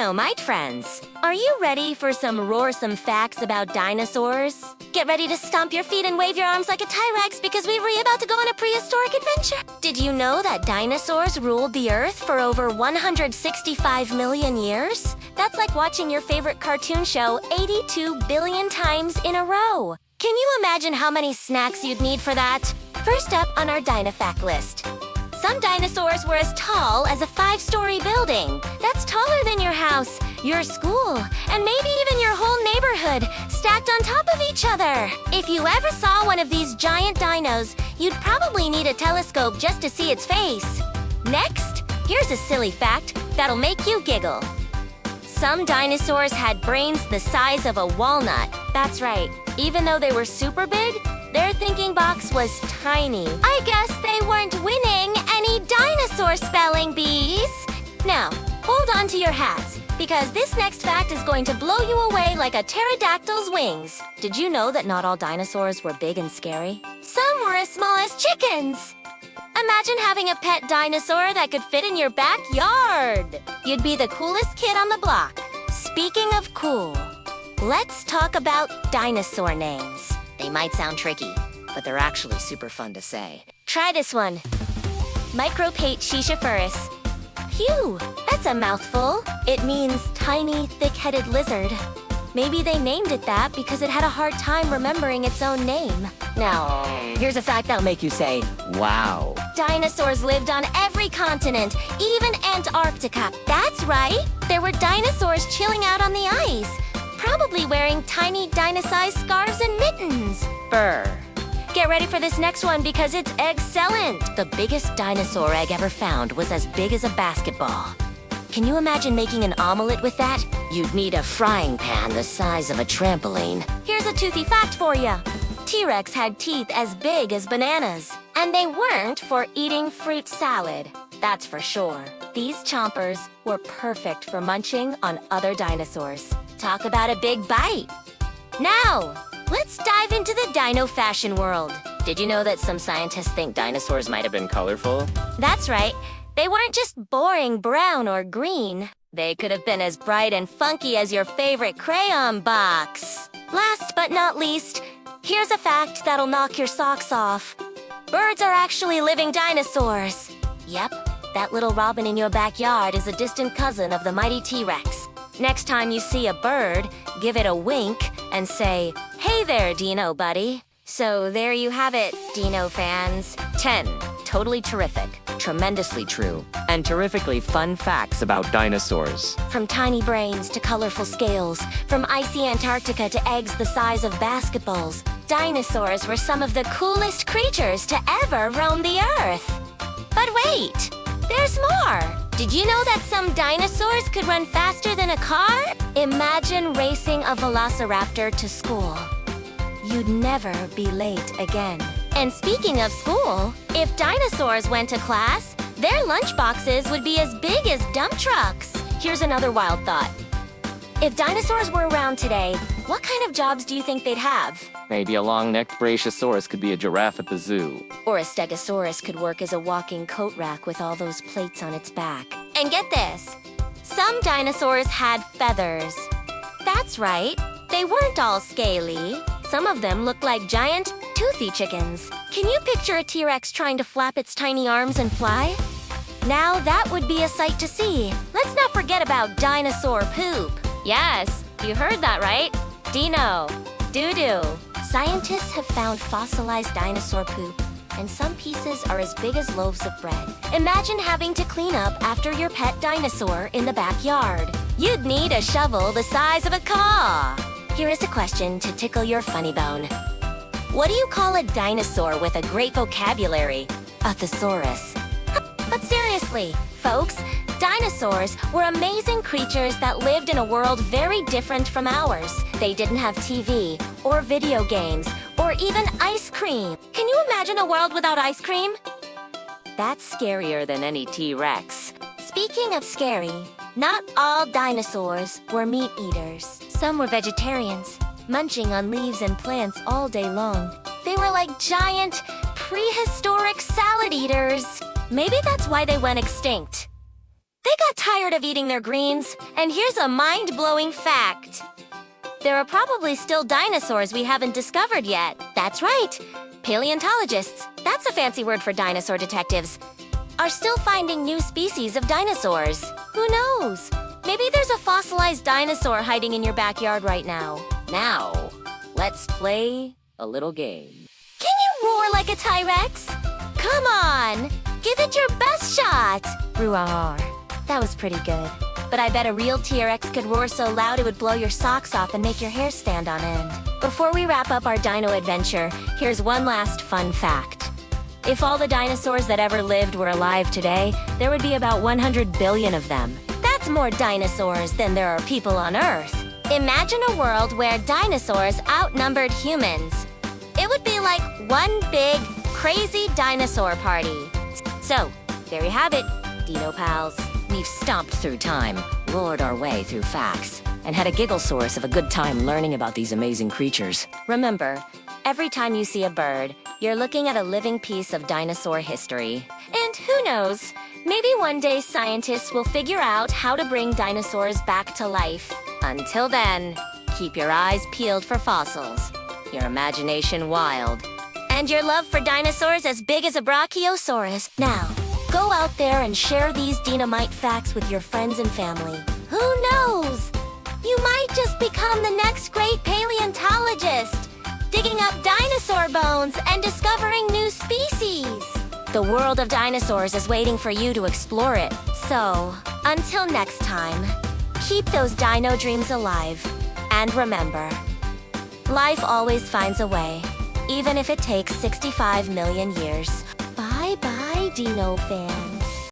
Dino-mite friends! Are you ready for some roarsome facts about dinosaurs? Get ready to stomp your feet and wave your arms like a T-Rex because we're about to go on a prehistoric adventure! Did you know that dinosaurs ruled the Earth for over 165 million years? That's like watching your favorite cartoon show 82 billion times in a row! Can you imagine how many snacks you'd need for that? First up on our Dinofact list. Some dinosaurs were as tall as a 5-story building. That's taller than your house, your school, and maybe even your whole neighborhood, stacked on top of each other. If you ever saw one of these giant dinos, you'd probably need a telescope just to see its face. Next, here's a silly fact that'll make you giggle. Some dinosaurs had brains the size of a walnut. That's right, even though they were super big, their thinking box was tiny. I guess they weren't winning any dinosaur spelling bees. Now, hold on to your hats, because this next fact is going to blow you away like a pterodactyl's wings. Did you know that not all dinosaurs were big and scary? Some were as small as chickens. Imagine having a pet dinosaur that could fit in your backyard. You'd be the coolest kid on the block. Speaking of cool, let's talk about dinosaur names. They might sound tricky, but they're actually super fun to say. Try this one. Micropate shishiferus. Phew, that's a mouthful. It means tiny, thick-headed lizard. Maybe they named it that because it had a hard time remembering its own name. Now, here's a fact that'll make you say, wow. Dinosaurs lived on every continent, even Antarctica. That's right. There were dinosaurs chilling out on the ice, probably wearing tiny dino-sized scarves and mittens. Brr. Get ready for this next one because it's excellent. The biggest dinosaur egg ever found was as big as a basketball. Can you imagine making an omelet with that? You'd need a frying pan the size of a trampoline. Here's a toothy fact for you. T-Rex had teeth as big as bananas, and they weren't for eating fruit salad. That's for sure. These chompers were perfect for munching on other dinosaurs. Talk about a big bite. Now, let's dive into the dino fashion world. Did you know that some scientists think dinosaurs might have been colorful? That's right. They weren't just boring brown or green. They could have been as bright and funky as your favorite crayon box. Last but not least, here's a fact that'll knock your socks off. Birds are actually living dinosaurs. Yep, that little robin in your backyard is a distant cousin of the mighty T-Rex. Next time you see a bird, give it a wink and say, "Hey there, Dino buddy." So there you have it, Dino fans. 10 totally terrific, tremendously true, and terrifically fun facts about dinosaurs. From tiny brains to colorful scales, from icy Antarctica to eggs the size of basketballs, dinosaurs were some of the coolest creatures to ever roam the Earth. But wait, there's more. Did you know that some dinosaurs could run faster than a car? Imagine racing a velociraptor to school. You'd never be late again. And speaking of school, if dinosaurs went to class, their lunchboxes would be as big as dump trucks. Here's another wild thought. If dinosaurs were around today, what kind of jobs do you think they'd have? Maybe a long-necked brachiosaurus could be a giraffe at the zoo. Or a stegosaurus could work as a walking coat rack with all those plates on its back. And get this, some dinosaurs had feathers. That's right, they weren't all scaly. Some of them looked like giant, toothy chickens. Can you picture a T-Rex trying to flap its tiny arms and fly? Now that would be a sight to see. Let's not forget about dinosaur poop. Yes, you heard that right. Dino. Doo-doo. Scientists have found fossilized dinosaur poop, and some pieces are as big as loaves of bread. Imagine having to clean up after your pet dinosaur in the backyard. You'd need a shovel the size of a car. Here is a question to tickle your funny bone. What do you call a dinosaur with a great vocabulary? A thesaurus. But seriously, folks, dinosaurs were amazing creatures that lived in a world very different from ours. They didn't have TV, or video games, or even ice cream. Can you imagine a world without ice cream? That's scarier than any T-Rex. Speaking of scary, not all dinosaurs were meat eaters. Some were vegetarians, munching on leaves and plants all day long. They were like giant, prehistoric salad eaters. Maybe that's why they went extinct. They got tired of eating their greens, and here's a mind-blowing fact. There are probably still dinosaurs we haven't discovered yet. That's right. Paleontologists, that's a fancy word for dinosaur detectives, are still finding new species of dinosaurs. Who knows? Maybe there's a fossilized dinosaur hiding in your backyard right now. Now, let's play a little game. Can you roar like a T-Rex? Come on, give it your best shot. Roar. That was pretty good. But I bet a real T-Rex could roar so loud it would blow your socks off and make your hair stand on end. Before we wrap up our dino adventure, here's one last fun fact. If all the dinosaurs that ever lived were alive today, there would be about 100 billion of them. That's more dinosaurs than there are people on Earth. Imagine a world where dinosaurs outnumbered humans. It would be like one big, crazy dinosaur party. So, there you have it, Dino Pals. We've stomped through time, roared our way through facts, and had a giggle source of a good time learning about these amazing creatures. Remember, every time you see a bird, you're looking at a living piece of dinosaur history. And who knows, maybe one day scientists will figure out how to bring dinosaurs back to life. Until then, keep your eyes peeled for fossils, your imagination wild, and your love for dinosaurs as big as a brachiosaurus. Now, go out there and share these dynamite facts with your friends and family. Who knows? You might just become the next great paleontologist, digging up dinosaur bones and discovering new species. The world of dinosaurs is waiting for you to explore it. So, until next time, keep those dino dreams alive. And remember, life always finds a way, even if it takes 65 million years. Bye-bye, Dino fans.